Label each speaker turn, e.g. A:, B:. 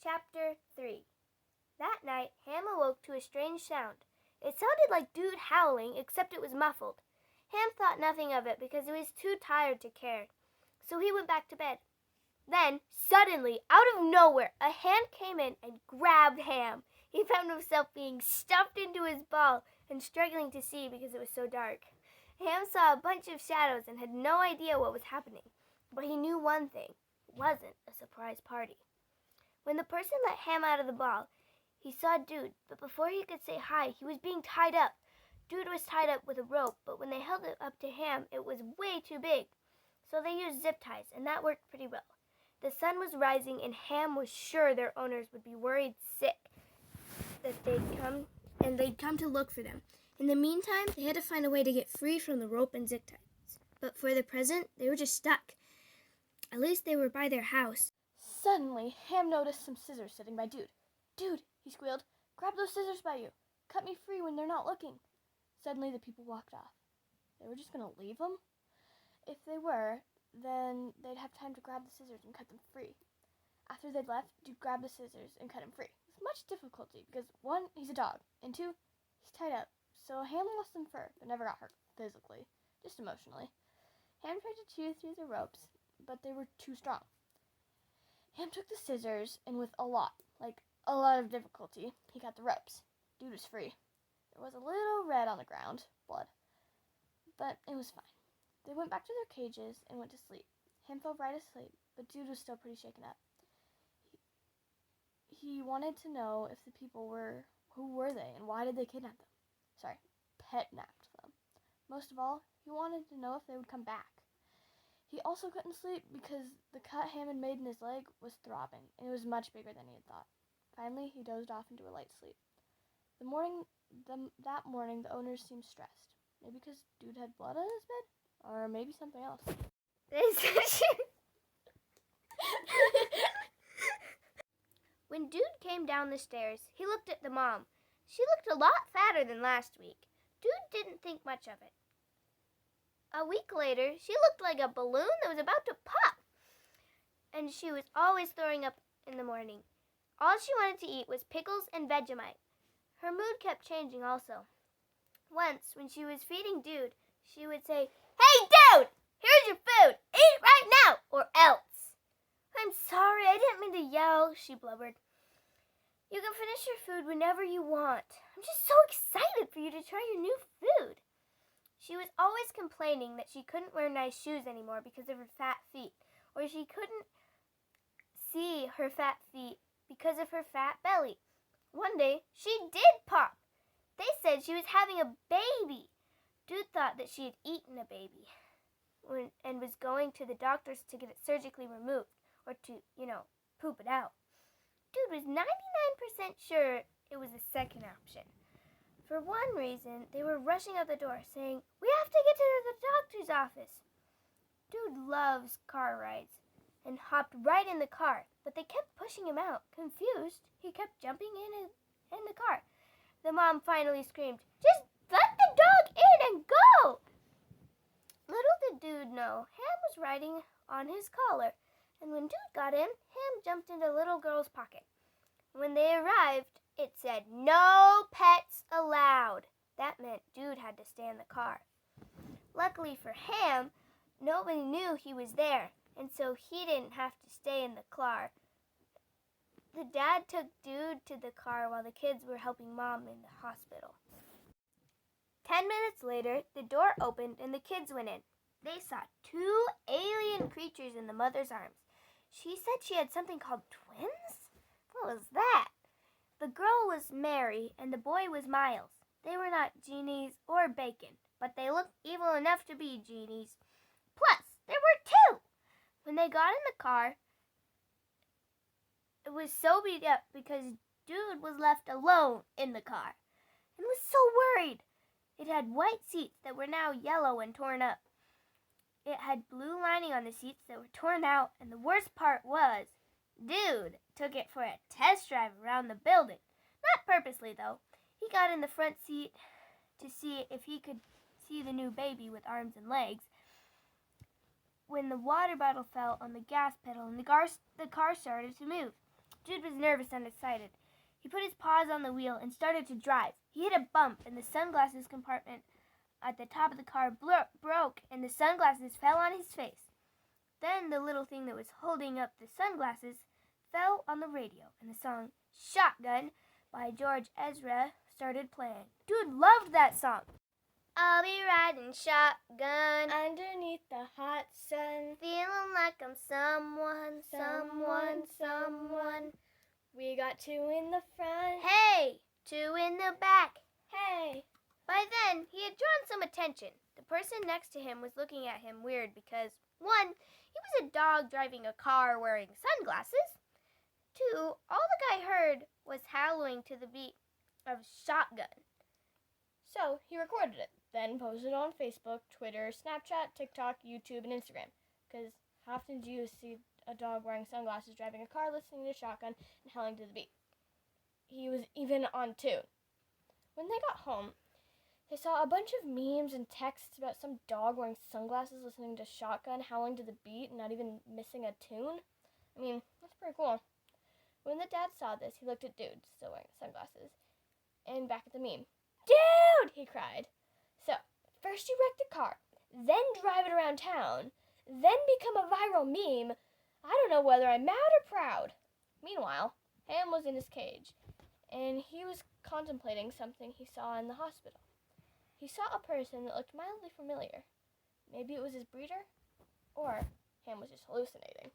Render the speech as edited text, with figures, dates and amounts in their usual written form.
A: Chapter 3. That night, Ham awoke to a strange sound. It sounded like Dude howling, except it was muffled. Ham thought nothing of it because he was too tired to care, so he went back to bed. Then, suddenly, out of nowhere, a hand came in and grabbed Ham. He found himself being stuffed into his ball and struggling to see because it was so dark. Ham saw a bunch of shadows and had no idea what was happening. But he knew one thing. It wasn't a surprise party. When the person let Ham out of the ball, he saw Dude, but before he could say hi, he was being tied up. Dude was tied up with a rope, but when they held it up to Ham, it was way too big. So they used zip ties, and that worked pretty well. The sun was rising, and Ham was sure their owners would be worried sick that they'd come to look for them. In the meantime, they had to find a way to get free from the rope and zip ties. But for the present, they were just stuck. At least they were by their house.
B: Suddenly, Ham noticed some scissors sitting by Dude. "Dude," he squealed, "grab those scissors by you. Cut me free when they're not looking." Suddenly, the people walked off. They were just going to leave him? If they were, then they'd have time to grab the scissors and cut them free. After they'd left, Dude grabbed the scissors and cut him free, with much difficulty, because 1, he's a dog, and 2, he's tied up. So Ham lost some fur, but never got hurt physically, just emotionally. Ham tried to chew through the ropes, but they were too strong. Ham took the scissors, and with a lot of difficulty, he cut the ropes. Dude was free. There was a little red on the ground, blood, but it was fine. They went back to their cages and went to sleep. Ham fell right asleep, but Dude was still pretty shaken up. He wanted to know if the people who were they, and why did they kidnap them? Pet-napped them. Most of all, he wanted to know if they would come back. He also couldn't sleep because the cut Ham had made in his leg was throbbing, and it was much bigger than he had thought. Finally, he dozed off into a light sleep. That morning, the owners seemed stressed. Maybe because Dude had blood on his bed? Or maybe something else.
A: When Dude came down the stairs, he looked at the mom. She looked a lot fatter than last week. Dude didn't think much of it. A week later, she looked like a balloon that was about to pop. And she was always throwing up in the morning. All she wanted to eat was pickles and Vegemite. Her mood kept changing also. Once, when she was feeding Dude, she would say, "Hey, Dude! Here's your food! Eat it right now, or else!" "I'm sorry, I didn't mean to yell," she blubbered. "You can finish your food whenever you want. I'm just so excited for you to try your new food." She was always complaining that she couldn't wear nice shoes anymore because of her fat feet, or she couldn't see her fat feet because of her fat belly. One day, she did pop. They said she was having a baby. Dude thought that she had eaten a baby and was going to the doctors to get it surgically removed, or to, poop it out. Dude was 99% sure it was the second option. For one reason, they were rushing out the door, saying, "We have to get to the doctor's office." Dude loves car rides and hopped right in the car, but they kept pushing him out. Confused, he kept jumping in the car. The mom finally screamed, "Just let the dog in and go!" Little did Dude know, Ham was riding on his collar, and when Dude got in, Ham jumped into the little girl's pocket. When they arrived, it said, "No pets allowed." That meant Dude had to stay in the car. Luckily for Ham, nobody knew he was there, and so he didn't have to stay in the car. The dad took Dude to the car while the kids were helping Mom in the hospital. 10 minutes later, the door opened and the kids went in. They saw 2 alien creatures in the mother's arms. She said she had something called twins? What was that? The girl was Mary and the boy was Miles. They were not genies or bacon, but they looked evil enough to be genies. Plus, there were 2. When they got in the car, it was so beat up because Dude was left alone in the car and was so worried. It had white seats that were now yellow and torn up. It had blue lining on the seats that were torn out, and the worst part was, Dude took it for a test drive around the building. Not purposely, though. He got in the front seat to see if he could see the new baby with arms and legs. When the water bottle fell on the gas pedal and the car started to move. Jude was nervous and excited. He put his paws on the wheel and started to drive. He hit a bump, and the sunglasses compartment at the top of the car broke, and the sunglasses fell on his face. Then the little thing that was holding up the sunglasses fell on the radio, and the song Shotgun by George Ezra started playing. Dude loved that song. I'll be riding shotgun
B: Underneath the hot sun,
A: feeling like I'm someone.
B: we got two in the front.
A: Hey, two in the back.
B: Hey!
A: By then, he had drawn some attention. The person next to him was looking at him weird because, 1, he was a dog driving a car wearing sunglasses. 2, all the guy heard was howling to the beat of Shotgun.
B: So he recorded it, then posted it on Facebook, Twitter, Snapchat, TikTok, YouTube, and Instagram. Because how often do you see a dog wearing sunglasses driving a car, listening to Shotgun, and howling to the beat? He was even on tune. When they got home, they saw a bunch of memes and texts about some dog wearing sunglasses, listening to Shotgun, howling to the beat, and not even missing a tune. I mean, that's pretty cool. When the dad saw this, he looked at Dude, still wearing sunglasses, and back at the meme. Dude! He cried. So, first you wreck the car, then drive it around town, then become a viral meme. I don't know whether I'm mad or proud. Meanwhile, Ham was in his cage, and he was contemplating something he saw in the hospital. He saw a person that looked mildly familiar. Maybe it was his breeder, or Ham was just hallucinating.